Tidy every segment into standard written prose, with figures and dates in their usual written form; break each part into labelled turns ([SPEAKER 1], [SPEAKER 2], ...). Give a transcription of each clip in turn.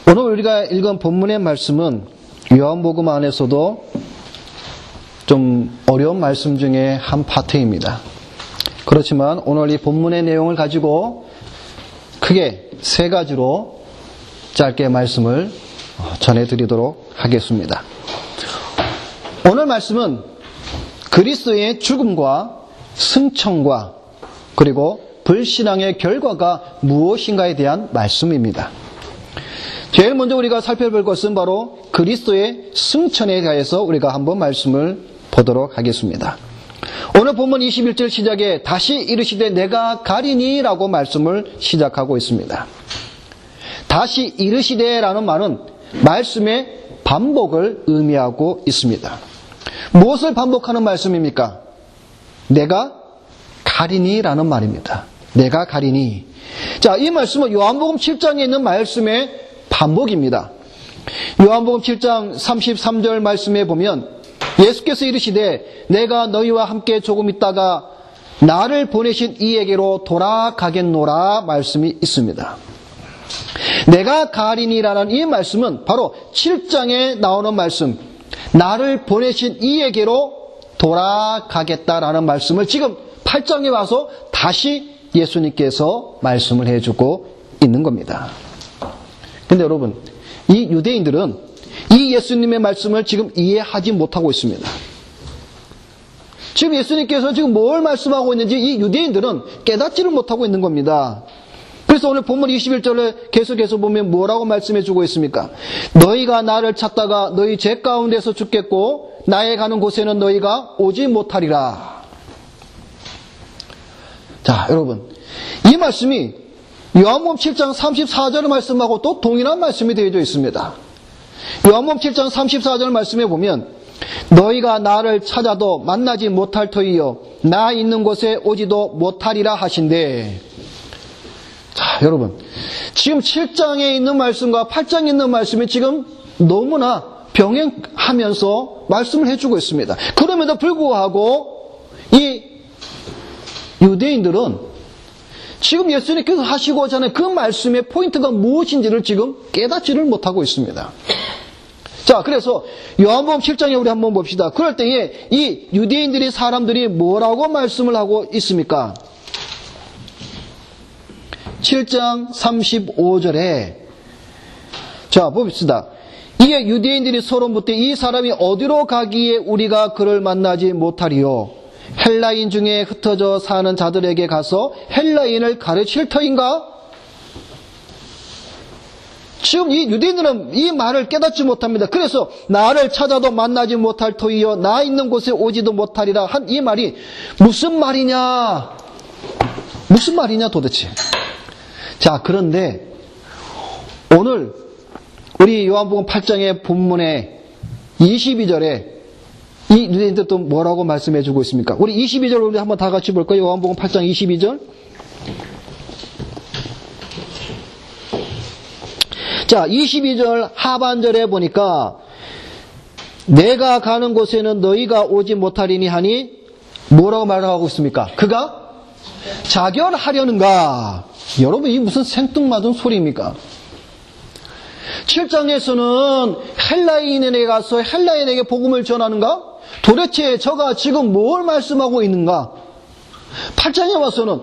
[SPEAKER 1] 오늘 우리가 읽은 본문의 말씀은 요한복음 안에서도 좀 어려운 말씀 중에 한 파트입니다. 그렇지만 오늘 이 본문의 내용을 가지고 크게 세 가지로 짧게 말씀을 전해드리도록 하겠습니다. 오늘 말씀은 그리스도의 죽음과 승천과 그리고 불신앙의 결과가 무엇인가에 대한 말씀입니다. 제일 먼저 우리가 살펴볼 것은 바로 그리스도의 승천에 대해서 우리가 한번 말씀을 보도록 하겠습니다. 오늘 본문 21절 시작에 다시 이르시되 내가 가리니 라고 말씀을 시작하고 있습니다. 다시 이르시되 라는 말은 말씀의 반복을 의미하고 있습니다. 무엇을 반복하는 말씀입니까? 내가 가리니 라는 말입니다. 내가 가리니. 자, 이 말씀은 요한복음 7장에 있는 말씀의 반복입니다. 요한복음 7장 33절 말씀에 보면 예수께서 이르시되 내가 너희와 함께 조금 있다가 나를 보내신 이에게로 돌아가겠노라 말씀이 있습니다. 내가 가리니라는 이 말씀은 바로 7장에 나오는 말씀, 나를 보내신 이에게로 돌아가겠다라는 말씀을 지금 8장에 와서 다시 예수님께서 말씀을 해주고 있는 겁니다. 근데 여러분, 이 유대인들은 이 예수님의 말씀을 지금 이해하지 못하고 있습니다. 지금 예수님께서 지금 뭘 말씀하고 있는지 이 유대인들은 깨닫지를 못하고 있는 겁니다. 그래서 오늘 본문 21절에 계속해서 보면 뭐라고 말씀해 주고 있습니까? 너희가 나를 찾다가 너희 죄 가운데서 죽겠고 나의 가는 곳에는 너희가 오지 못하리라. 자, 여러분, 이 말씀이 요한복음 7장 34절 말씀하고 또 동일한 말씀이 되어져 있습니다. 요한복음 7장 34절 말씀에 보면 너희가 나를 찾아도 만나지 못할 터이요 나 있는 곳에 오지도 못하리라 하신대. 자, 여러분, 지금 7장에 있는 말씀과 8장에 있는 말씀이 지금 너무나 병행하면서 말씀을 해주고 있습니다. 그럼에도 불구하고 이 유대인들은 지금 예수님께서 하시고자 하는 그 말씀의 포인트가 무엇인지를 지금 깨닫지를 못하고 있습니다. 자, 그래서 요한복음 7장에 우리 한번 봅시다. 그럴 때에 이 유대인들이 사람들이 뭐라고 말씀을 하고 있습니까? 7장 35절에 자, 봅시다. 이에 유대인들이 서로 묻되 이 사람이 어디로 가기에 우리가 그를 만나지 못하리요? 헬라인 중에 흩어져 사는 자들에게 가서 헬라인을 가르칠 터인가? 지금 이 유대인들은 이 말을 깨닫지 못합니다. 그래서 나를 찾아도 만나지 못할 터이요 나 있는 곳에 오지도 못하리라 한 이 말이 무슨 말이냐? 무슨 말이냐 도대체? 자, 그런데 오늘 우리 요한복음 8장의 본문의 22절에 이 유대인들 또 뭐라고 말씀해 주고 있습니까? 우리 22절 우리 한번 다 같이 볼까요? 요한복음 8장 22절. 자, 22절 하반절에 보니까 내가 가는 곳에는 너희가 오지 못하리니 하니 뭐라고 말하고 있습니까? 그가 자결하려는가? 여러분, 이 무슨 생뚱맞은 소리입니까? 7장에서는 헬라인에게 가서 헬라인에게 복음을 전하는가? 도대체 저가 지금 뭘 말씀하고 있는가? 8장에 와서는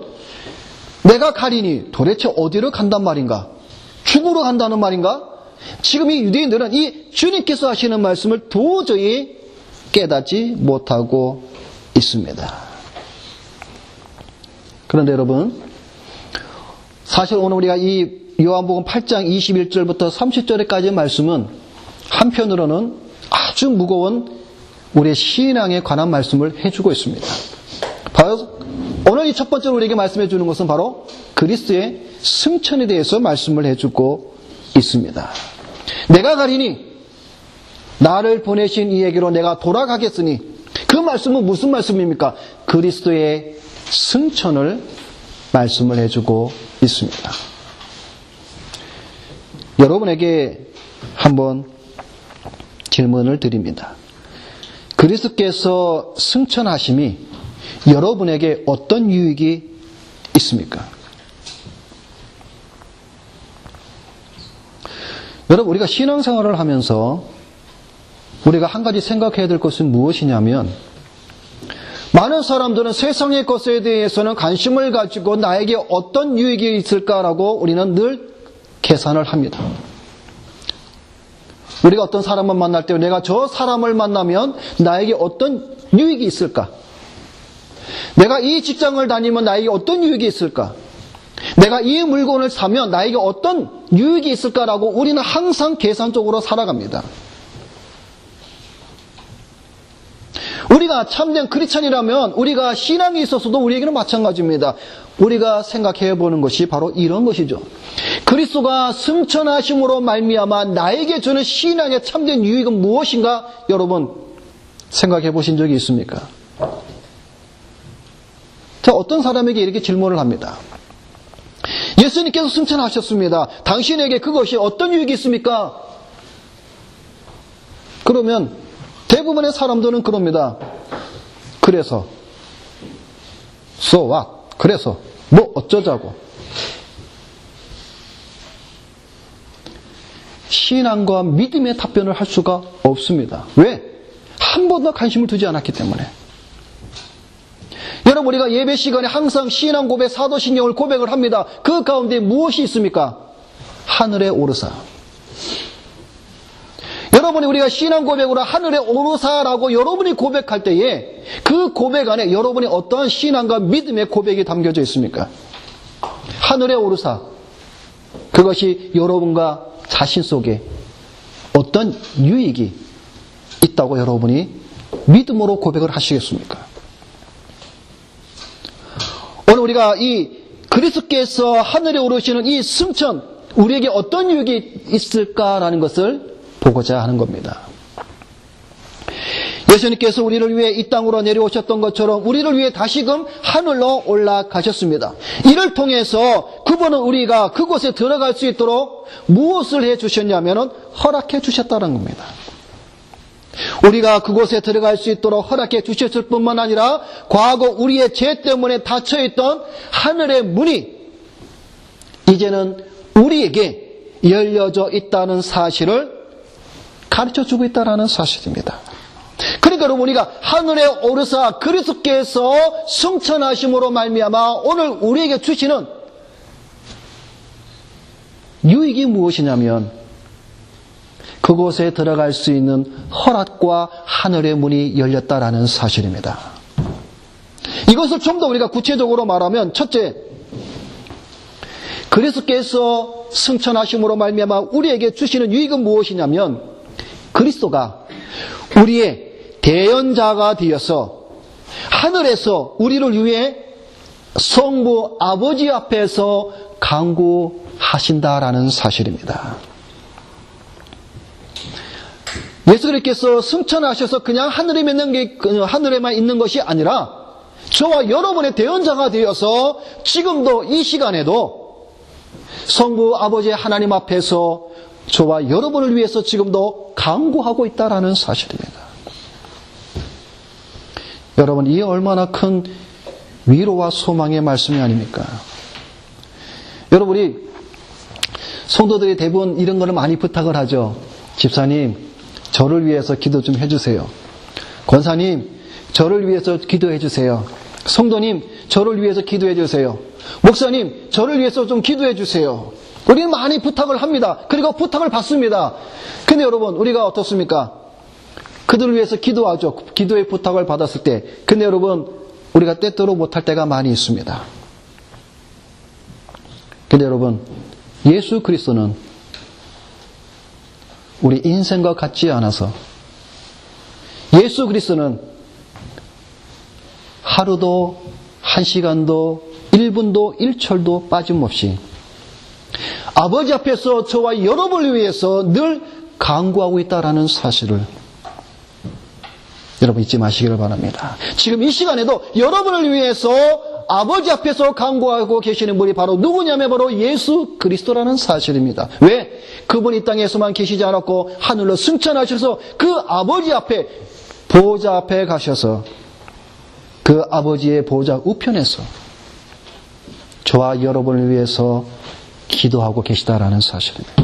[SPEAKER 1] 내가 가리니 도대체 어디로 간단 말인가? 죽으러 간다는 말인가? 지금 이 유대인들은 이 주님께서 하시는 말씀을 도저히 깨닫지 못하고 있습니다. 그런데 여러분, 사실 오늘 우리가 이 요한복음 8장 21절부터 30절까지의 말씀은 한편으로는 아주 무거운 우리의 신앙에 관한 말씀을 해주고 있습니다. 바로 오늘 이 첫 번째로 우리에게 말씀해 주는 것은 바로 그리스도의 승천에 대해서 말씀을 해주고 있습니다. 내가 가리니 나를 보내신 이에게로 내가 돌아가겠으니 그 말씀은 무슨 말씀입니까? 그리스도의 승천을 말씀을 해주고 있습니다. 여러분에게 한번 질문을 드립니다. 그리스도께서 승천하심이 여러분에게 어떤 유익이 있습니까? 여러분, 우리가 신앙생활을 하면서 우리가 한 가지 생각해야 될 것은 무엇이냐면, 많은 사람들은 세상의 것에 대해서는 관심을 가지고 나에게 어떤 유익이 있을까라고 우리는 늘 계산을 합니다. 우리가 어떤 사람을 만날 때 내가 저 사람을 만나면 나에게 어떤 유익이 있을까? 내가 이 직장을 다니면 나에게 어떤 유익이 있을까? 내가 이 물건을 사면 나에게 어떤 유익이 있을까라고 우리는 항상 계산적으로 살아갑니다. 우리가 참된 크리스찬이라면 우리가 신앙이 있어서도 우리에게는 마찬가지입니다. 우리가 생각해 보는 것이 바로 이런 것이죠. 그리스도가 승천하심으로 말미암아 나에게 주는 신앙의 참된 유익은 무엇인가? 여러분 생각해 보신 적이 있습니까? 자, 어떤 사람에게 이렇게 질문을 합니다. 예수님께서 승천하셨습니다. 당신에게 그것이 어떤 유익이 있습니까? 그러면 대부분의 사람들은 그럽니다. 그래서 so what? 그래서 뭐 어쩌자고. 신앙과 믿음의 답변을 할 수가 없습니다. 왜? 한 번도 관심을 두지 않았기 때문에. 여러분, 우리가 예배 시간에 항상 신앙 고백, 사도신경을 고백을 합니다. 그 가운데 무엇이 있습니까? 하늘에 오르사. 여러분이 우리가 신앙 고백으로 하늘에 오르사라고 여러분이 고백할 때에 그 고백 안에 여러분이 어떠한 신앙과 믿음의 고백이 담겨져 있습니까? 하늘에 오르사. 그것이 여러분과 자신 속에 어떤 유익이 있다고 여러분이 믿음으로 고백을 하시겠습니까? 오늘 우리가 이 그리스도께서 하늘에 오르시는 이 승천, 우리에게 어떤 유익이 있을까라는 것을 보고자 하는 겁니다. 예수님께서 우리를 위해 이 땅으로 내려오셨던 것처럼 우리를 위해 다시금 하늘로 올라가셨습니다. 이를 통해서 그분은 우리가 그곳에 들어갈 수 있도록 무엇을 해주셨냐면 허락해 주셨다는 겁니다. 우리가 그곳에 들어갈 수 있도록 허락해 주셨을 뿐만 아니라 과거 우리의 죄 때문에 닫혀있던 하늘의 문이 이제는 우리에게 열려져 있다는 사실을 가르쳐주고 있다는 사실입니다. 그러니까 여러분, 우리가 하늘에 오르사 그리스도께서 승천하심으로 말미암아 오늘 우리에게 주시는 유익이 무엇이냐면 그곳에 들어갈 수 있는 허락과 하늘의 문이 열렸다라는 사실입니다. 이것을 좀 더 우리가 구체적으로 말하면, 첫째, 그리스도께서 승천하심으로 말미암아 우리에게 주시는 유익은 무엇이냐면 그리스도가 우리의 대연자가 되어서 하늘에서 우리를 위해 성부 아버지 앞에서 간구하신다라는 사실입니다. 예수님께서 승천하셔서 그냥 하늘에만 있는 것이 아니라 저와 여러분의 대연자가 되어서 지금도 이 시간에도 성부 아버지 하나님 앞에서 저와 여러분을 위해서 지금도 간구하고 있다라는 사실입니다. 여러분, 이게 얼마나 큰 위로와 소망의 말씀이 아닙니까? 여러분이 성도들이 대부분 이런 거를 많이 부탁을 하죠. 집사님, 저를 위해서 기도 좀 해주세요. 권사님, 저를 위해서 기도해 주세요. 성도님, 저를 위해서 기도해 주세요. 목사님, 저를 위해서 좀 기도해 주세요. 우리는 많이 부탁을 합니다. 그리고 부탁을 받습니다. 근데 여러분, 우리가 어떻습니까? 그들을 위해서 기도하죠. 기도의 부탁을 받았을 때. 근데 여러분, 우리가 때때로 못할 때가 많이 있습니다. 근데 여러분, 예수 그리스도는 우리 인생과 같지 않아서 예수 그리스도는 하루도 1시간도 1분도 1초도 빠짐없이 아버지 앞에서 저와 여러분을 위해서 늘 간구하고 있다라는 사실을 여러분 잊지 마시기를 바랍니다. 지금 이 시간에도 여러분을 위해서 아버지 앞에서 간구하고 계시는 분이 바로 누구냐면 바로 예수 그리스도라는 사실입니다. 왜? 그분이 이 땅에서만 계시지 않았고 하늘로 승천하셔서 그 아버지 앞에 보좌 앞에 가셔서 그 아버지의 보좌 우편에서 저와 여러분을 위해서 기도하고 계시다라는 사실입니다.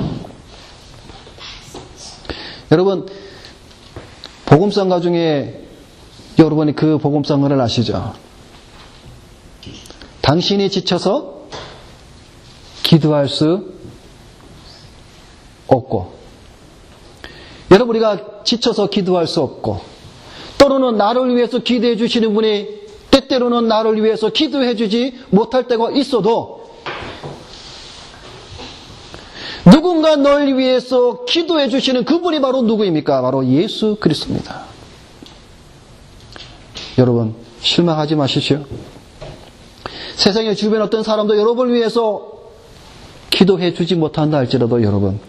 [SPEAKER 1] 여러분, 복음성가 중에 여러분이 그 복음성가를 아시죠? 당신이 지쳐서 기도할 수 없고, 여러분, 우리가 지쳐서 기도할 수 없고, 때로는 나를 위해서 기도해 주시는 분이 때때로는 나를 위해서 기도해 주지 못할 때가 있어도, 누군가 널 위해서 기도해 주시는 그분이 바로 누구입니까? 바로 예수 그리스도입니다. 여러분, 실망하지 마십시오. 세상의 주변 어떤 사람도 여러분을 위해서 기도해 주지 못한다 할지라도 여러분,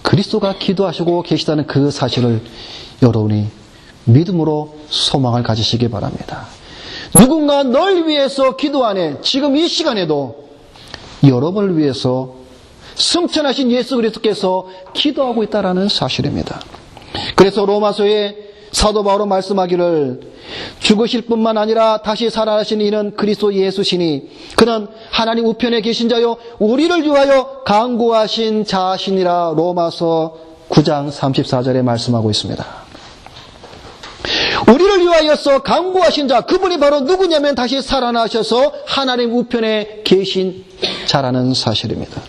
[SPEAKER 1] 그리스도가 기도하시고 계시다는 그 사실을 여러분이 믿음으로 소망을 가지시기 바랍니다. 누군가 널 위해서 기도하네. 지금 이 시간에도 여러분을 위해서 승천하신 예수 그리스도께서 기도하고 있다는 사실입니다. 그래서 로마서에 사도 바울은 말씀하기를 죽으실 뿐만 아니라 다시 살아나시는 이는 그리스도 예수시니 그는 하나님 우편에 계신 자요 우리를 위하여 간구하신 자시니라. 로마서 9장 34절에 말씀하고 있습니다. 우리를 위하여서 간구하신 자, 그분이 바로 누구냐면 다시 살아나셔서 하나님 우편에 계신 자라는 사실입니다.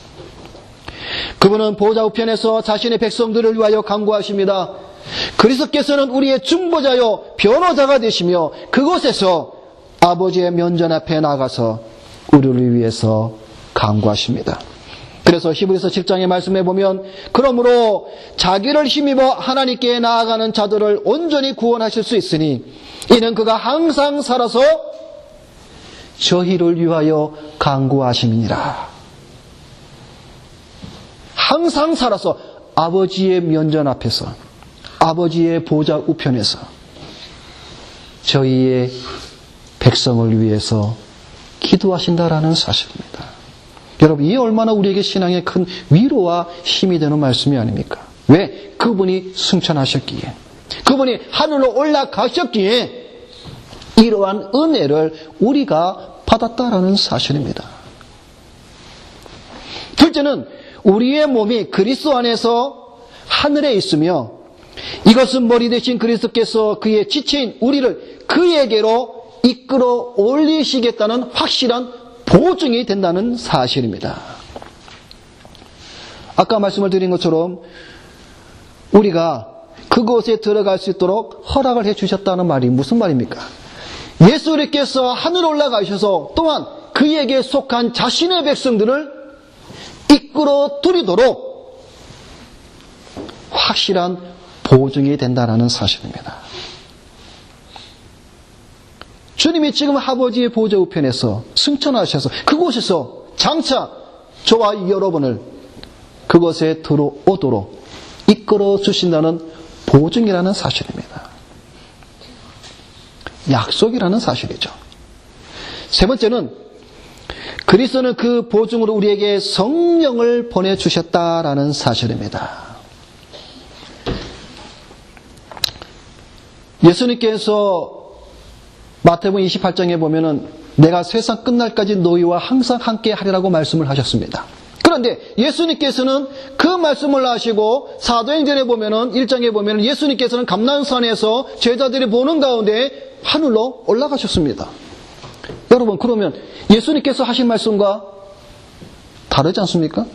[SPEAKER 1] 그분은 보좌 우편에서 자신의 백성들을 위하여 간구하십니다. 그리스도께서는 우리의 중보자요 변호자가 되시며 그곳에서 아버지의 면전 앞에 나가서 우리를 위해서 간구하십니다. 그래서 히브리서 10장의 말씀에 보면 그러므로 자기를 힘입어 하나님께 나아가는 자들을 온전히 구원하실 수 있으니 이는 그가 항상 살아서 저희를 위하여 간구하심이니라. 항상 살아서 아버지의 면전 앞에서 아버지의 보좌 우편에서 저희의 백성을 위해서 기도하신다라는 사실입니다. 여러분, 이게 얼마나 우리에게 신앙의 큰 위로와 힘이 되는 말씀이 아닙니까? 왜? 그분이 승천하셨기에, 그분이 하늘로 올라가셨기에 이러한 은혜를 우리가 받았다라는 사실입니다. 둘째는 우리의 몸이 그리스도 안에서 하늘에 있으며 이것은 머리 대신 그리스도께서 그의 지체인 우리를 그에게로 이끌어 올리시겠다는 확실한 보증이 된다는 사실입니다. 아까 말씀을 드린 것처럼 우리가 그곳에 들어갈 수 있도록 허락을 해주셨다는 말이 무슨 말입니까? 예수님께서 하늘 올라가셔서 또한 그에게 속한 자신의 백성들을 이끌어 드리도록 확실한 보증이 된다는 사실입니다. 주님이 지금 아버지의 보좌 우편에서 승천하셔서 그곳에서 장차 저와 여러분을 그곳에 들어오도록 이끌어 주신다는 보증이라는 사실입니다. 약속이라는 사실이죠. 세 번째는 그리스도는 그 보증으로 우리에게 성령을 보내주셨다라는 사실입니다. 예수님께서 마태복음 28장에 보면은 내가 세상 끝날까지 너희와 항상 함께 하리라고 말씀을 하셨습니다. 그런데 예수님께서는 그 말씀을 하시고 사도행전에 보면은 1장에 보면은 예수님께서는 감난산에서 제자들이 보는 가운데 하늘로 올라가셨습니다. 여러분, 그러면 예수님께서 하신 말씀과 다르지 않습니까?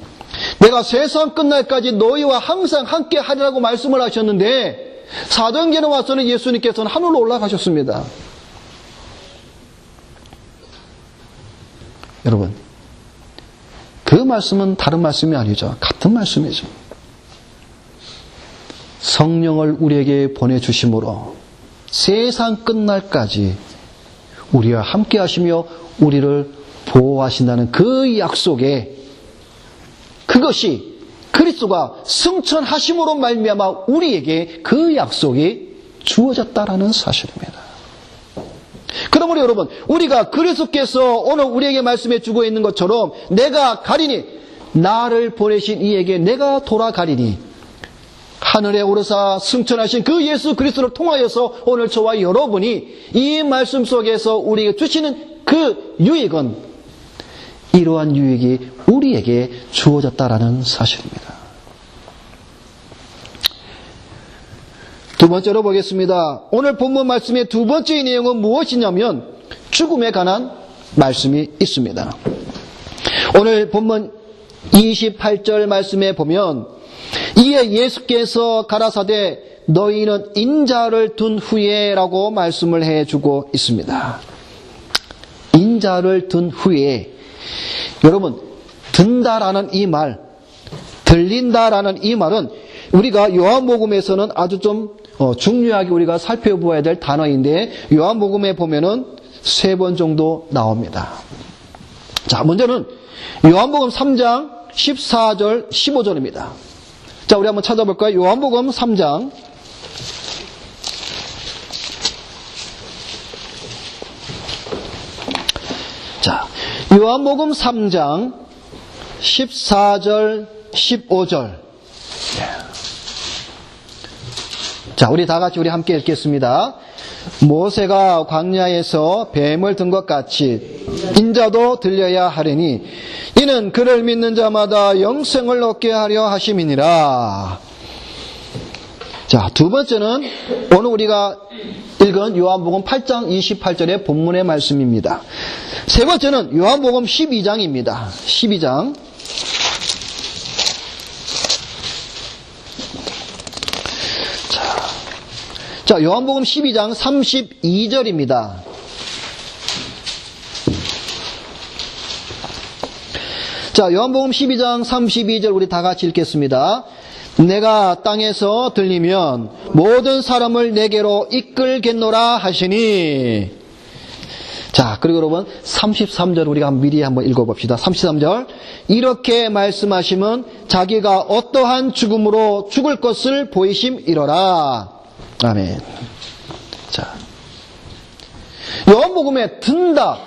[SPEAKER 1] 내가 세상 끝날까지 너희와 항상 함께 하리라고 말씀을 하셨는데 사도행전에 와서는 예수님께서는 하늘로 올라가셨습니다. 여러분, 그 말씀은 다른 말씀이 아니죠. 같은 말씀이죠. 성령을 우리에게 보내주심으로 세상 끝날까지 우리와 함께 하시며 우리를 보호하신다는 그 약속에, 그것이 그리스도가 승천하심으로 말미암아 우리에게 그 약속이 주어졌다라는 사실입니다. 그러므로 여러분, 우리가 그리스도께서 오늘 우리에게 말씀해 주고 있는 것처럼 내가 가리니, 나를 보내신 이에게 내가 돌아가리니, 하늘에 오르사 승천하신 그 예수 그리스도를 통하여서 오늘 저와 여러분이 이 말씀 속에서 우리에게 주시는 그 유익은 이러한 유익이 우리에게 주어졌다라는 사실입니다. 두 번째로 보겠습니다. 오늘 본문 말씀의 두 번째 내용은 무엇이냐면 죽음에 관한 말씀이 있습니다. 오늘 본문 28절 말씀에 보면 이에 예수께서 가라사대 너희는 인자를 둔 후에 라고 말씀을 해주고 있습니다. 인자를 둔 후에, 여러분, 든다라는 이 말, 들린다라는 이 말은 우리가 요한복음에서는 아주 좀 중요하게 우리가 살펴보아야 될 단어인데 요한복음에 보면은 3번 정도 나옵니다. 자, 먼저는 요한복음 3장 14절 15절입니다. 자, 우리 한번 찾아볼까요? 요한복음 3장 자, 요한복음 3장 14절 15절. 자, 우리 다 같이 우리 함께 읽겠습니다. 모세가 광야에서 뱀을 든 것 같이 인자도 들려야 하리니 이는 그를 믿는 자마다 영생을 얻게 하려 하심이니라. 자, 두 번째는 오늘 우리가 읽은 요한복음 8장 28절의 본문의 말씀입니다. 세 번째는 요한복음 12장입니다. 12장. 자, 요한복음 12장 32절입니다. 자, 요한복음 12장 32절 우리 다 같이 읽겠습니다. 내가 땅에서 들리면 모든 사람을 내게로 이끌겠노라 하시니. 자, 그리고 여러분 33절 우리가 미리 한번 읽어봅시다. 33절. 이렇게 말씀하시면 자기가 어떠한 죽음으로 죽을 것을 보이심이로라. 아멘. 자, 요한복음에 든다,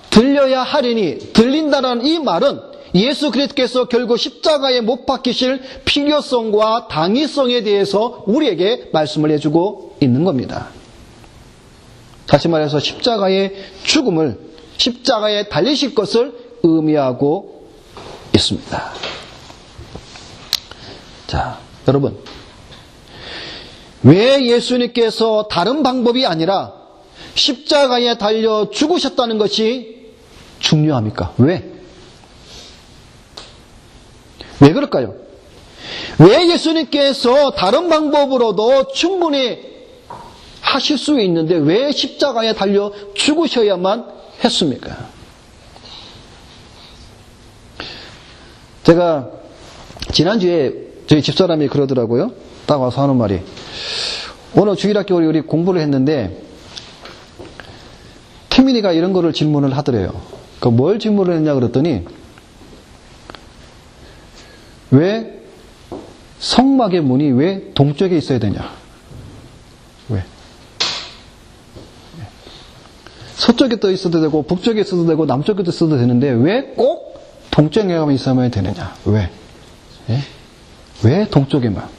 [SPEAKER 1] 들려야 하리니, 들린다라는 이 말은 예수 그리스도께서 결국 십자가에 못 박히실 필요성과 당위성에 대해서 우리에게 말씀을 해주고 있는 겁니다. 다시 말해서 십자가의 죽음을, 십자가에 달리실 것을 의미하고 있습니다. 자, 여러분, 왜 예수님께서 다른 방법이 아니라 십자가에 달려 죽으셨다는 것이 중요합니까? 왜? 왜 그럴까요? 왜 예수님께서 다른 방법으로도 충분히 하실 수 있는데 왜 십자가에 달려 죽으셔야만 했습니까? 제가 지난주에 저희 집사람이 그러더라고요. 딱 와서 하는 말이, 오늘 주일학교 우리 공부를 했는데 태민이가 이런 거를 질문을 하더래요. 그 뭘 질문을 했냐 그랬더니, 왜 성막의 문이 왜 동쪽에 있어야 되냐? 왜? 서쪽에 떠 있어도 되고 북쪽에 있어도 되고 남쪽에 있어도 되는데 왜 꼭 동쪽에만 있어야만 되느냐? 왜? 예? 왜 동쪽에만?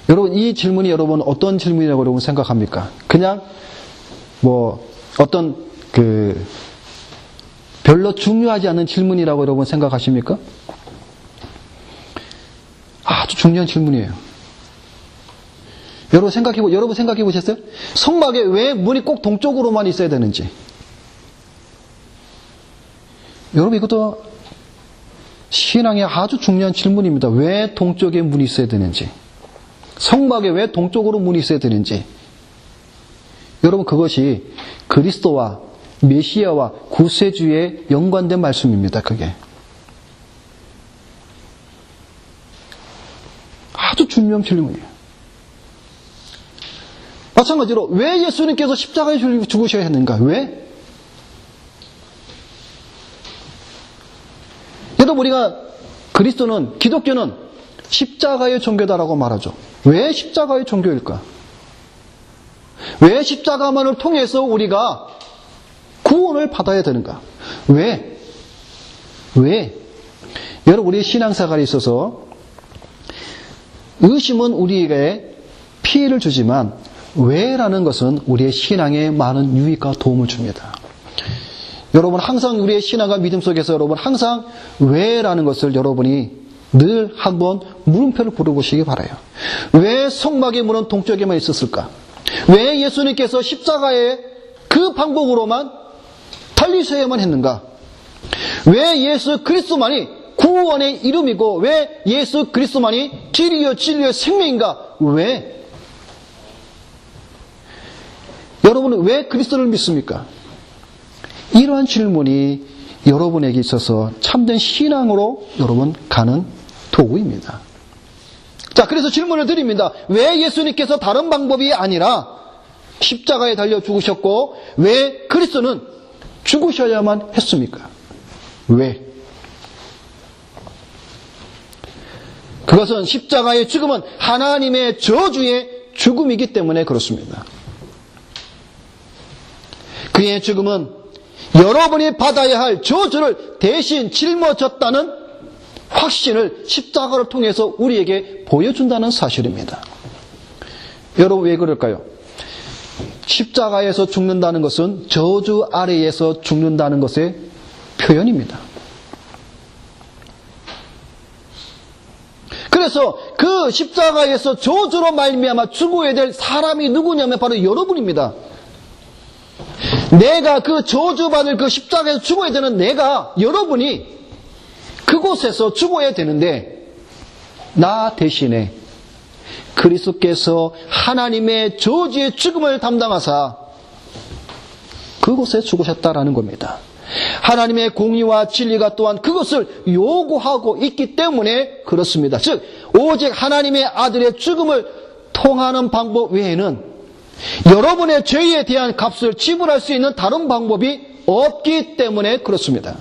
[SPEAKER 1] 여러분, 이 질문이 여러분 어떤 질문이라고 여러분 생각합니까? 그냥 어떤 별로 중요하지 않은 질문이라고 여러분 생각하십니까? 아주 중요한 질문이에요. 여러분 생각해 보셨어요? 성막에 왜 문이 꼭 동쪽으로만 있어야 되는지. 여러분, 이것도 신앙의 아주 중요한 질문입니다. 왜 동쪽에 문이 있어야 되는지. 성막에 왜 동쪽으로 문이 있어야 되는지. 여러분, 그것이 그리스도와 메시아와 구세주에 연관된 말씀입니다. 그게 아주 중요한 질문이에요. 마찬가지로 왜 예수님께서 십자가에 죽으셔야 했는가? 왜? 여러분, 우리가 기독교는 십자가의 종교다라고 말하죠. 왜 십자가의 종교일까? 왜 십자가만을 통해서 우리가 구원을 받아야 되는가? 왜? 여러분, 우리의 신앙생활에 있어서 의심은 우리에게 피해를 주지만 왜라는 것은 우리의 신앙에 많은 유익과 도움을 줍니다. 여러분, 항상 우리의 신앙과 믿음 속에서 여러분 항상 왜라는 것을 여러분이 늘 한번 물음표를 물어보시기 바라요. 왜 성막의 문은 동쪽에만 있었을까? 왜 예수님께서 십자가의 그 방법으로만 달리셔야만 했는가? 왜 예수 그리스도만이 구원의 이름이고 왜 예수 그리스도만이 길이요 진리요 생명인가? 왜? 여러분은 왜 그리스도를 믿습니까? 이러한 질문이 여러분에게 있어서 참된 신앙으로 여러분 가는 도구입니다. 자, 그래서 질문을 드립니다. 왜 예수님께서 다른 방법이 아니라 십자가에 달려 죽으셨고 왜 그리스도는 죽으셔야만 했습니까? 왜? 그것은 십자가의 죽음은 하나님의 저주의 죽음이기 때문에 그렇습니다. 그의 죽음은 여러분이 받아야 할 저주를 대신 짊어졌다는 확신을 십자가를 통해서 우리에게 보여준다는 사실입니다. 여러분 왜 그럴까요? 십자가에서 죽는다는 것은 저주 아래에서 죽는다는 것의 표현입니다. 그래서 그 십자가에서 저주로 말미암아 죽어야 될 사람이 누구냐면 바로 여러분입니다. 내가 그 저주받을 그 십자가에서 죽어야 되는 내가, 여러분이 그곳에서 죽어야 되는데 나 대신에 그리스도께서 하나님의 저주의 죽음을 담당하사 그곳에 죽으셨다라는 겁니다. 하나님의 공의와 진리가 또한 그것을 요구하고 있기 때문에 그렇습니다. 즉 오직 하나님의 아들의 죽음을 통하는 방법 외에는 여러분의 죄에 대한 값을 지불할 수 있는 다른 방법이 없기 때문에 그렇습니다.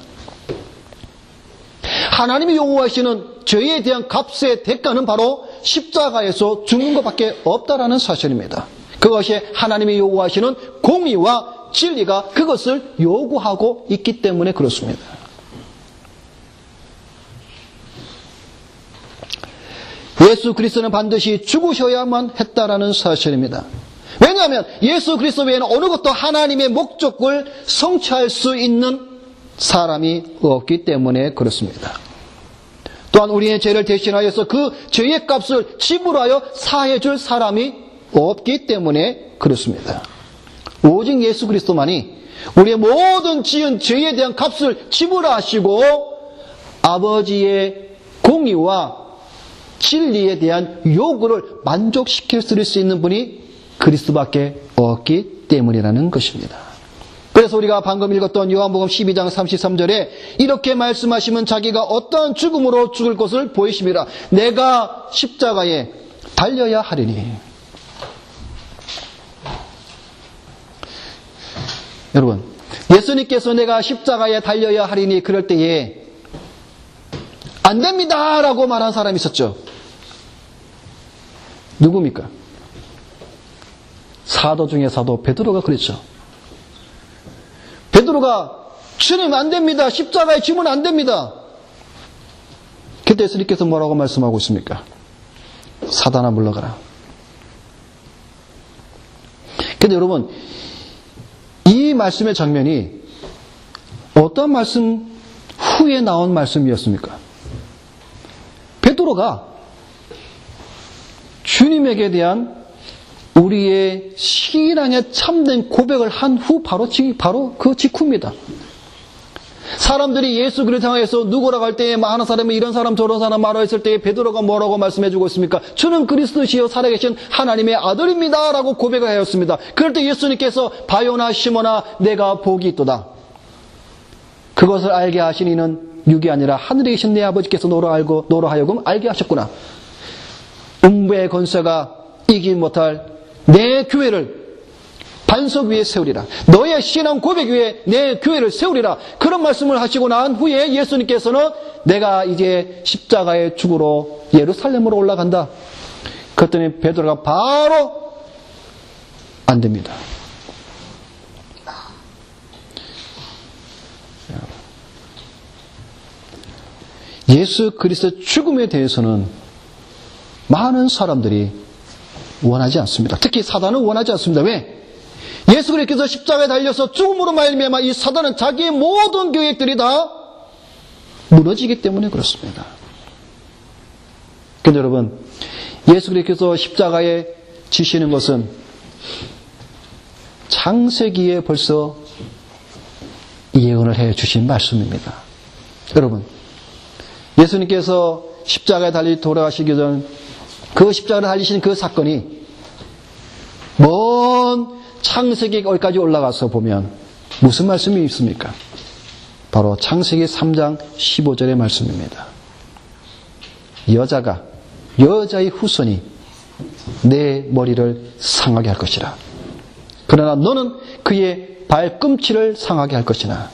[SPEAKER 1] 하나님이 요구하시는 죄에 대한 값의 대가는 바로 십자가에서 죽는 것밖에 없다라는 사실입니다. 그것이 하나님이 요구하시는 공의와 진리가 그것을 요구하고 있기 때문에 그렇습니다. 예수 그리스도는 반드시 죽으셔야만 했다라는 사실입니다. 왜냐하면 예수 그리스도 외에는 어느 것도 하나님의 목적을 성취할 수 있는 사람이 없기 때문에 그렇습니다. 또한 우리의 죄를 대신하여서 그 죄의 값을 지불하여 사해 줄 사람이 없기 때문에 그렇습니다. 오직 예수 그리스도만이 우리의 모든 지은 죄에 대한 값을 지불하시고 아버지의 공의와 진리에 대한 요구를 만족시킬 수 있는 분이 그리스도밖에 없기 때문이라는 것입니다. 그래서 우리가 방금 읽었던 요한복음 12장 33절에 이렇게 말씀하시면 자기가 어떠한 죽음으로 죽을 것을 보이심이라. 내가 십자가에 달려야 하리니. 여러분, 예수님께서 내가 십자가에 달려야 하리니 그럴 때에 안 됩니다 라고 말한 사람이 있었죠. 누굽니까? 사도 중에 사도 베드로가 그랬죠. 베드로가 주님 안 됩니다. 십자가에 지면 안 됩니다. 그때 예수님께서 뭐라고 말씀하고 있습니까? 사단아 물러가라. 근데 여러분 이 말씀의 장면이 어떤 말씀 후에 나온 말씀이었습니까? 베드로가 주님에게 대한 우리의 신앙의 참된 고백을 한 후 바로 그 직후입니다. 사람들이 예수 그리스도를 향해서 누구라고 할 때에 많은 사람이 이런 사람 저런 사람 말하 했을 때에 베드로가 뭐라고 말씀해주고 있습니까? 저는 그리스도시요 살아계신 하나님의 아들입니다 라고 고백을 하였습니다. 그럴 때 예수님께서 바요나 시몬아 내가 복이 있도다. 그것을 알게 하신 이는 육이 아니라 하늘에 계신 내 아버지께서 너로 하여금 알게 하셨구나. 음부의 권세가 이기지 못할 내 교회를 반석 위에 세우리라. 너의 신앙 고백 위에 내 교회를 세우리라. 그런 말씀을 하시고 난 후에 예수님께서는 내가 이제 십자가의 죽으러 예루살렘으로 올라간다. 그랬더니 베드로가 바로 안 됩니다. 예수 그리스도의 죽음에 대해서는 많은 사람들이 원하지 않습니다. 특히 사단은 원하지 않습니다. 왜? 예수 그리스도께서 십자가에 달려서 죽음으로 말미암아 이 사단은 자기의 모든 계획들이 다 무너지기 때문에 그렇습니다. 근데 여러분, 예수 그리스도께서 십자가에 지시는 것은 창세기에 벌써 예언을 해 주신 말씀입니다. 여러분, 예수님께서 십자가에 달리 돌아가시기 전 그 십자가를 달리신 그 사건이 먼 창세기 거기까지 올라가서 보면 무슨 말씀이 있습니까? 바로 창세기 3장 15절의 말씀입니다. 여자의 후손이 내 머리를 상하게 할 것이라. 그러나 너는 그의 발꿈치를 상하게 할 것이나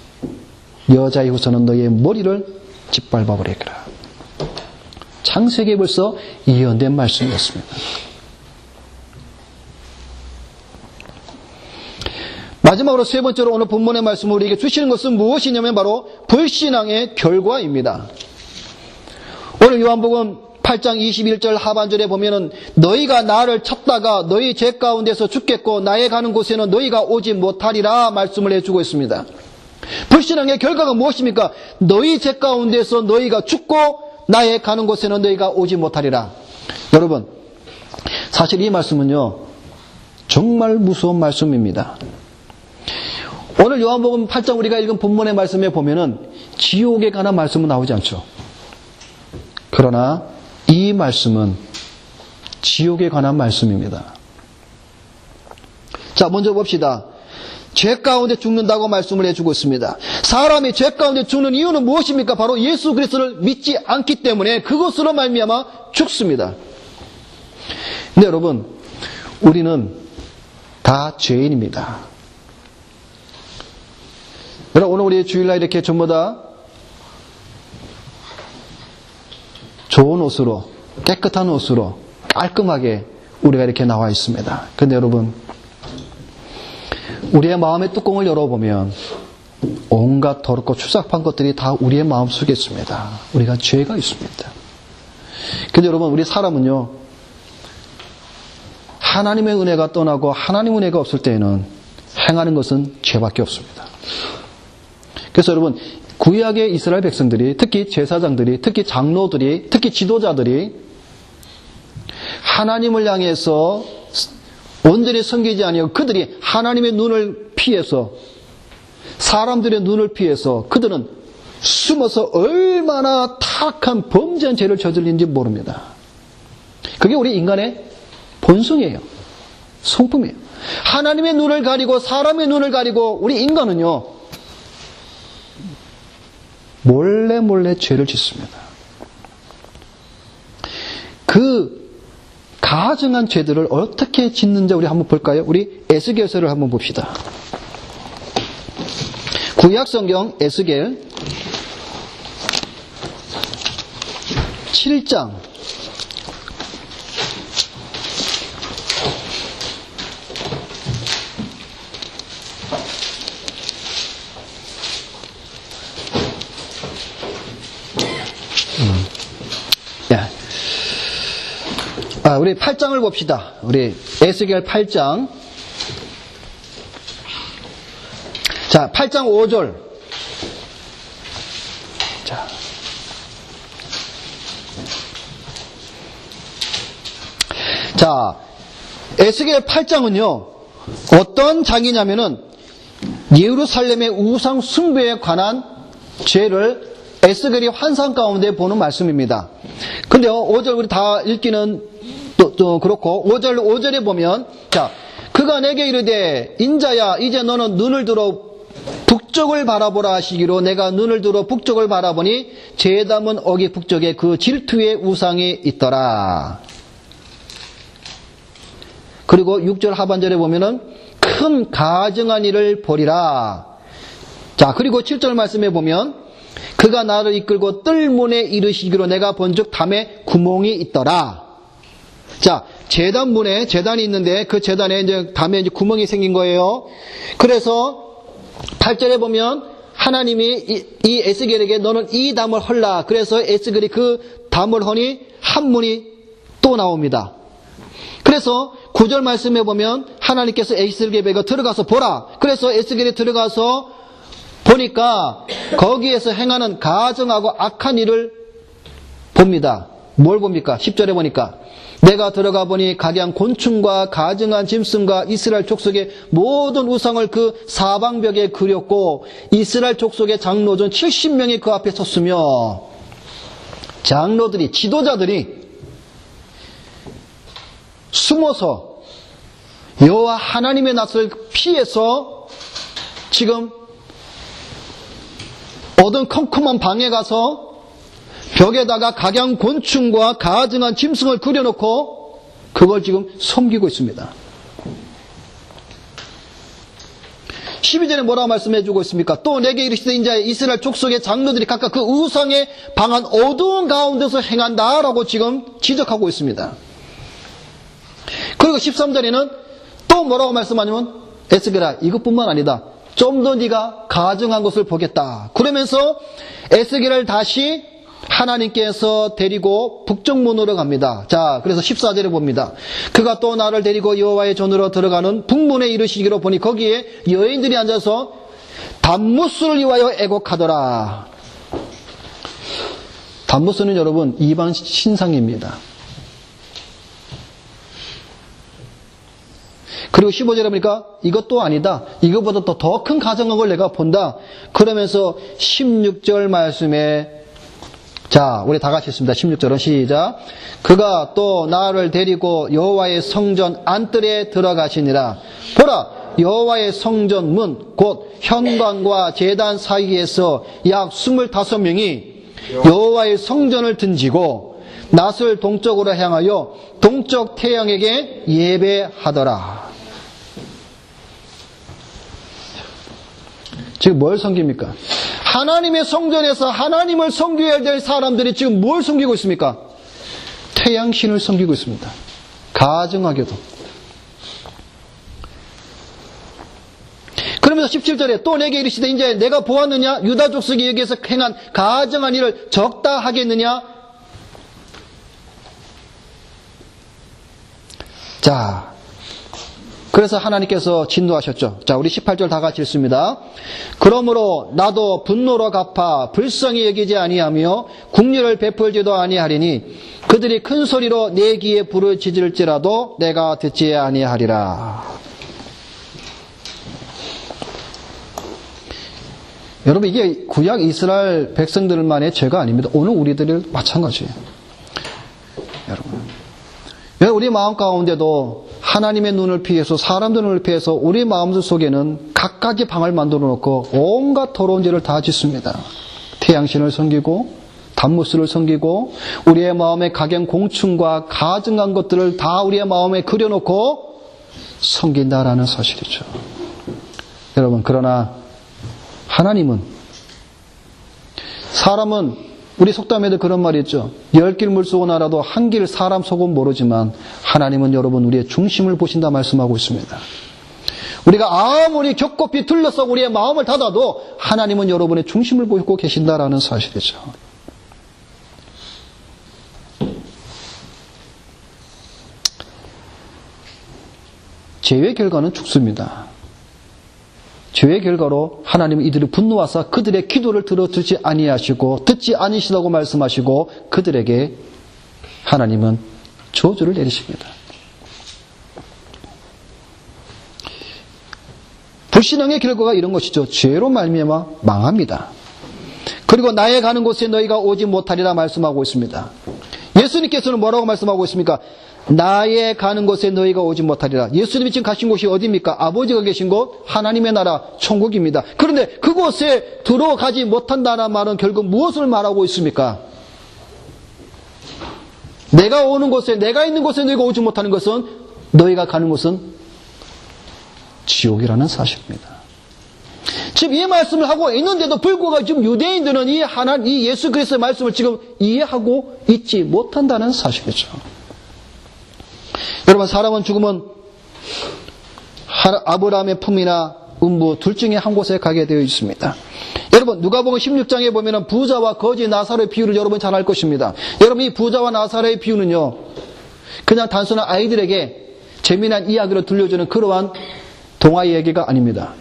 [SPEAKER 1] 여자의 후손은 너의 머리를 짓밟아 버리리라. 창세기에 벌써 예언된 말씀이었습니다. 마지막으로 세 번째로 오늘 본문의 말씀을 우리에게 주시는 것은 무엇이냐면 바로 불신앙의 결과입니다. 오늘 요한복음 8장 21절 하반절에 보면은 너희가 나를 찾다가 너희 죄 가운데서 죽겠고 나의 가는 곳에는 너희가 오지 못하리라 말씀을 해주고 있습니다. 불신앙의 결과가 무엇입니까? 너희 죄 가운데서 너희가 죽고 나의 가는 곳에는 너희가 오지 못하리라. 여러분, 사실 이 말씀은요 정말 무서운 말씀입니다. 오늘 요한복음 8장 우리가 읽은 본문의 말씀에 보면은 지옥에 관한 말씀은 나오지 않죠. 그러나 이 말씀은 지옥에 관한 말씀입니다. 자, 먼저 봅시다. 죄 가운데 죽는다고 말씀을 해주고 있습니다. 사람이 죄 가운데 죽는 이유는 무엇입니까? 바로 예수 그리스도를 믿지 않기 때문에 그것으로 말미암아 죽습니다. 근데 여러분, 우리는 다 죄인입니다. 여러분, 오늘 우리 주일날 이렇게 전부 다 좋은 옷으로, 깨끗한 옷으로 깔끔하게 우리가 이렇게 나와 있습니다. 근데 여러분, 우리의 마음의 뚜껑을 열어보면 온갖 더럽고 추잡한 것들이 다 우리의 마음속에 있습니다. 우리가 죄가 있습니다. 근데 여러분, 우리 사람은요 하나님의 은혜가 떠나고 하나님의 은혜가 없을 때에는 행하는 것은 죄밖에 없습니다. 그래서 여러분, 구약의 이스라엘 백성들이, 특히 제사장들이, 특히 장로들이, 특히 지도자들이 하나님을 향해서 온전히 섬기지 아니하고 그들이 하나님의 눈을 피해서, 사람들의 눈을 피해서 그들은 숨어서 얼마나 타락한 범죄한 죄를 저질린지 모릅니다. 그게 우리 인간의 본성이에요. 성품이에요. 하나님의 눈을 가리고 사람의 눈을 가리고 우리 인간은요 몰래 죄를 짓습니다. 그 가증한 죄들을 어떻게 짓는지 우리 한번 볼까요? 우리 에스겔서를 한번 봅시다. 구약성경 에스겔 7장 우리 8장을 봅시다. 우리 에스겔 8장. 자, 8장 5절. 자, 에스겔 8장은요, 어떤 장이냐면은 예루살렘의 우상 숭배에 관한 죄를 에스겔이 환상 가운데 보는 말씀입니다. 근데요, 5절 우리 다 읽기는 또 그렇고 5절에 보면, 자, 그가 내게 이르되 인자야 이제 너는 눈을 들어 북쪽을 바라보라 하시기로 내가 눈을 들어 북쪽을 바라보니 제 담은 어기 북쪽에 그 질투의 우상이 있더라. 그리고 6절 하반절에 보면은 큰 가증한 일을 벌이라. 자, 그리고 7절 말씀에 보면 그가 나를 이끌고 뜰문에 이르시기로 내가 본즉 담에 구멍이 있더라. 자, 제단문에 제단이 있는데 그 제단에 이제 담에 이제 구멍이 생긴 거예요. 그래서 8절에 보면 하나님이 이 에스겔에게 너는 이 담을 헐라. 그래서 에스겔이 그 담을 허니 한 문이 또 나옵니다. 그래서 9절 말씀에 보면 하나님께서 에스겔에게 들어가서 보라. 그래서 에스겔이 들어가서 보니까 거기에서 행하는 가증하고 악한 일을 봅니다. 뭘 봅니까? 10절에 보니까 내가 들어가 보니 각양 곤충과 가증한 짐승과 이스라엘 족속의 모든 우상을 그 사방벽에 그렸고 이스라엘 족속의 장로전 70명이 그 앞에 섰으며 장로들이, 지도자들이 숨어서 여호와 하나님의 낯을 피해서 지금 어두컴컴한 방에 가서 벽에다가 각양 곤충과 가증한 짐승을 그려놓고 그걸 지금 섬기고 있습니다. 12절에 뭐라고 말씀해주고 있습니까? 또 내게 이르시되 인자의 이스라엘 족속의 장로들이 각각 그 우상에 방한 어두운 가운데서 행한다라고 지금 지적하고 있습니다. 그리고 13절에는 또 뭐라고 말씀하냐면 에스겔아 이것뿐만 아니다. 좀 더 네가 가증한 것을 보겠다. 그러면서 에스겔을 다시 하나님께서 데리고 북쪽문으로 갑니다. 자, 그래서 14절에 봅니다. 그가 또 나를 데리고 여호와의 전으로 들어가는 북문에 이르시기로 보니 거기에 여인들이 앉아서 단무스를 위하여 애곡하더라. 단무스는 여러분 이방 신상입니다. 그리고 15절에 보니까 이것도 아니다. 이것보다 더 큰 가증한 걸 내가 본다. 그러면서 16절 말씀에 자, 우리 다 같이 했습니다. 16절은 시작. 그가 또 나를 데리고 여호와의 성전 안뜰에 들어가시니라. 보라, 여호와의 성전 문, 곧 현관과 제단 사이에서 약 25명이 여호와의 성전을 등지고 낫을 동쪽으로 향하여 동쪽 태양에게 예배하더라. 지금 뭘 섬깁니까? 하나님의 성전에서 하나님을 섬겨야 될 사람들이 지금 뭘 섬기고 있습니까? 태양신을 섬기고 있습니다. 가증하게도. 그러면서 17절에 또 내게 이르시되 이제 내가 보았느냐? 유다 족속이 여기에서 행한 가증한 일을 적다 하겠느냐? 자, 그래서 하나님께서 진노하셨죠. 자, 우리 18절 다 같이 읽습니다. 그러므로 나도 분노로 갚아 불쌍히 여기지 아니하며 국률을 베풀지도 아니하리니 그들이 큰 소리로 내 귀에 부르짖을지라도 내가 듣지 아니하리라. 여러분 이게 구약 이스라엘 백성들만의 죄가 아닙니다. 오늘 우리들이 마찬가지예요. 여러분. 왜 우리 마음 가운데도 하나님의 눈을 피해서 사람들 눈을 피해서 우리 마음들 속에는 갖가지 방을 만들어 놓고 온갖 더러운 죄를 다 짓습니다. 태양신을 섬기고 단무스를 섬기고 우리의 마음에 각양 공충과 가증한 것들을 다 우리의 마음에 그려놓고 섬긴다라는 사실이죠. 여러분 그러나 하나님은 사람은 우리 속담에도 그런 말이 있죠. 10길 물속은 알아도 한 길 사람 속은 모르지만 하나님은 여러분 우리의 중심을 보신다 말씀하고 있습니다. 우리가 아무리 겹겹이 둘러싸고 우리의 마음을 닫아도 하나님은 여러분의 중심을 보고 계신다라는 사실이죠. 죄의 결과는 죽습니다. 죄의 결과로 하나님은 이들이 분노하사 그들의 기도를 들어주지 아니하시고 듣지 아니시다고 말씀하시고 그들에게 하나님은 저주를 내리십니다. 불신앙의 결과가 이런 것이죠. 죄로 말미암아 망합니다. 그리고 나의 가는 곳에 너희가 오지 못하리라 말씀하고 있습니다. 예수님께서는 뭐라고 말씀하고 있습니까? 나의 가는 곳에 너희가 오지 못하리라. 예수님이 지금 가신 곳이 어디입니까? 아버지가 계신 곳 하나님의 나라 천국입니다. 그런데 그곳에 들어가지 못한다는 말은 결국 무엇을 말하고 있습니까? 내가 오는 곳에 내가 있는 곳에 너희가 오지 못하는 것은 너희가 가는 곳은 지옥이라는 사실입니다. 지금 이 말씀을 하고 있는데도 불구하고 지금 유대인들은 이 예수 그리스도의 말씀을 지금 이해하고 있지 못한다는 사실이죠. 여러분 사람은 죽으면 아브라함의 품이나 음부 둘 중에 한 곳에 가게 되어 있습니다. 여러분 누가복음 16장에 보면 부자와 거지 나사로의 비유를 여러분 잘 알 것입니다. 여러분 이 부자와 나사로의 비유는요 그냥 단순한 아이들에게 재미난 이야기를 들려주는 그러한 동화 얘기가 아닙니다.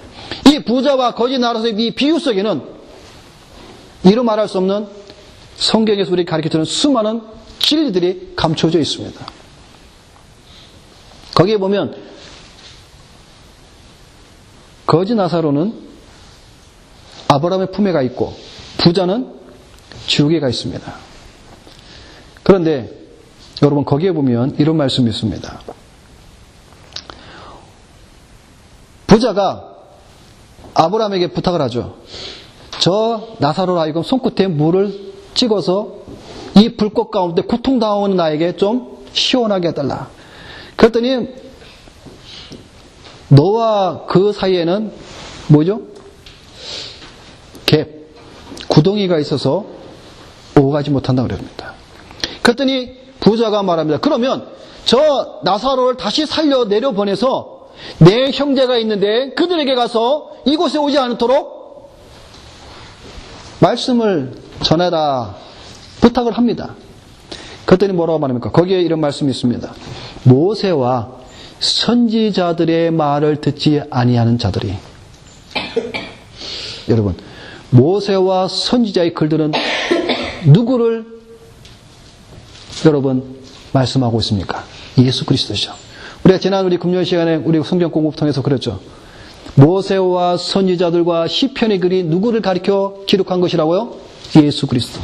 [SPEAKER 1] 이 부자와 거지 나사로의 이 비유 속에는 이루 말할 수 없는 성경에서 우리에게 가르쳐주는 수많은 진리들이 감춰져 있습니다. 거기에 보면 거지 나사로는 아브라함의 품에 가 있고 부자는 지옥에 가 있습니다. 그런데 여러분 거기에 보면 이런 말씀이 있습니다. 부자가 아브라함에게 부탁을 하죠. 저 나사로로 하여금 손끝에 물을 찍어서 이 불꽃 가운데 고통당하는 나에게 좀 시원하게 해달라. 그랬더니 너와 그 사이에는 뭐죠? 갭, 구덩이가 있어서 오가지 못한다고 그럽니다. 그랬더니 부자가 말합니다. 그러면 저 나사로를 다시 살려 내려보내서 내 형제가 있는데 그들에게 가서 이곳에 오지 않도록 말씀을 전해라 부탁을 합니다. 그랬더니 뭐라고 말합니까? 거기에 이런 말씀이 있습니다. 모세와 선지자들의 말을 듣지 아니하는 자들이. 여러분, 모세와 선지자의 글들은 누구를 여러분 말씀하고 있습니까? 예수 그리스도죠. 우리가 지난 우리 금요일 시간에 우리 성경 공부 통해서 그랬죠. 모세와 선지자들과 시편의 글이 누구를 가리켜 기록한 것이라고요? 예수 그리스도.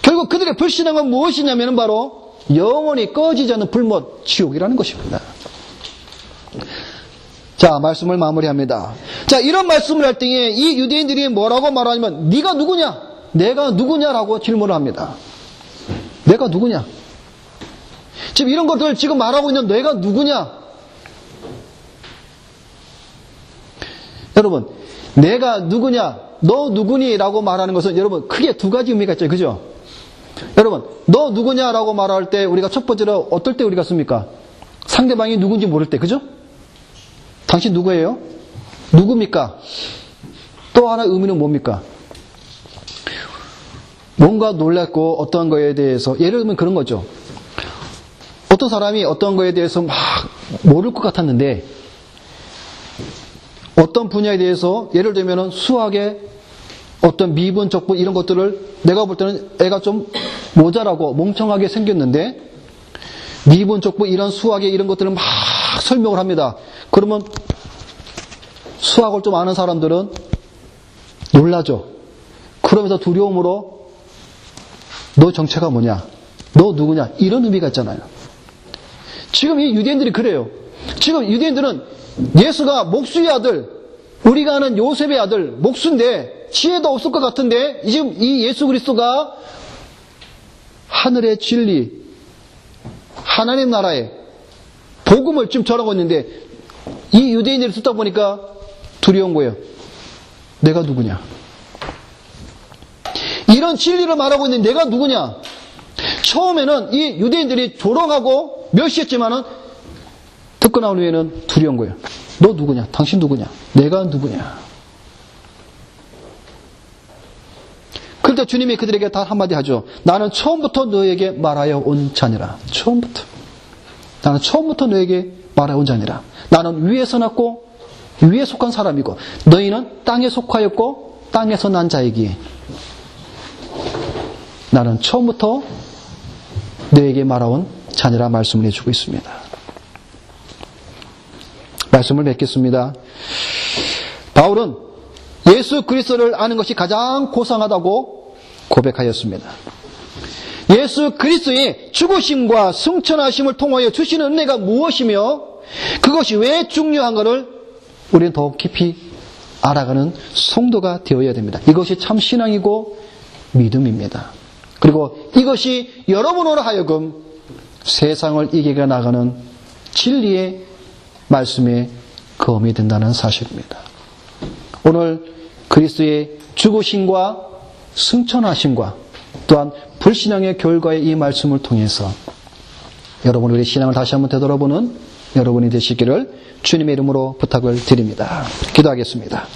[SPEAKER 1] 결국 그들의 불신앙은 무엇이냐면 바로 영원히 꺼지지 않는 불못 지옥이라는 것입니다. 자, 말씀을 마무리합니다. 자, 이런 말씀을 할 때에 이 유대인들이 뭐라고 말하냐면 네가 누구냐? 내가 누구냐라고 질문을 합니다. 내가 누구냐? 지금 이런 것들을 지금 말하고 있는 내가 누구냐? 여러분, 내가 누구냐? 너 누구니? 라고 말하는 것은 여러분 크게 두 가지 의미가 있죠. 그죠? 여러분, 너 누구냐라고 말할 때 우리가 첫 번째로 어떨 때 우리가 씁니까? 상대방이 누군지 모를 때. 그죠? 당신 누구예요? 누굽니까? 또 하나 의미는 뭡니까? 뭔가 놀랐고 어떤 거에 대해서 예를 들면 그런 거죠. 어떤 사람이 어떤 거에 대해서 막 모를 것 같았는데 어떤 분야에 대해서 예를 들면 수학의 어떤 미분, 적분 이런 것들을 내가 볼 때는 애가 좀 모자라고 멍청하게 생겼는데 미분, 적분 이런 수학의 이런 것들을 막 설명을 합니다. 그러면 수학을 좀 아는 사람들은 놀라죠. 그러면서 두려움으로 너 정체가 뭐냐? 너 누구냐? 이런 의미가 있잖아요. 지금 이 유대인들이 그래요. 지금 유대인들은 예수가 목수의 아들, 우리가 아는 요셉의 아들, 목수인데 지혜도 없을 것 같은데 지금 이 예수 그리스도가 하늘의 진리, 하나님 나라의 복음을 지금 전하고 있는데 이 유대인들이 듣다 보니까 두려운 거예요. 내가 누구냐? 이런 진리를 말하고 있는 내가 누구냐? 처음에는 이 유대인들이 조롱하고 멸시했지만은 듣고 나온 후에는 두려운 거예요. 너 누구냐? 당신 누구냐? 내가 누구냐? 그럴 때 주님이 그들에게 다 한마디 하죠. 나는 처음부터 너에게 말하여 온 자니라. 처음부터. 나는 처음부터 너에게 말하여 온 자니라. 나는 위에서 났고 위에 속한 사람이고 너희는 땅에 속하였고 땅에서 난 자이기에 나는 처음부터 너에게 말하온 자니라 말씀을 해주고 있습니다. 말씀을 맺겠습니다. 바울은 예수 그리스도를 아는 것이 가장 고상하다고 고백하였습니다. 예수 그리스도의 죽으심과 승천하심을 통하여 주시는 은혜가 무엇이며 그것이 왜 중요한 것을 우리는 더욱 깊이 알아가는 성도가 되어야 됩니다. 이것이 참 신앙이고 믿음입니다. 그리고 이것이 여러분으로 하여금 세상을 이겨가 나가는 진리의 말씀의 검이 된다는 사실입니다. 오늘 그리스도의 죽으심과 승천하심과 또한 불신앙의 결과의 이 말씀을 통해서 여러분 우리의 신앙을 다시 한번 되돌아보는 여러분이 되시기를 주님의 이름으로 부탁을 드립니다. 기도하겠습니다.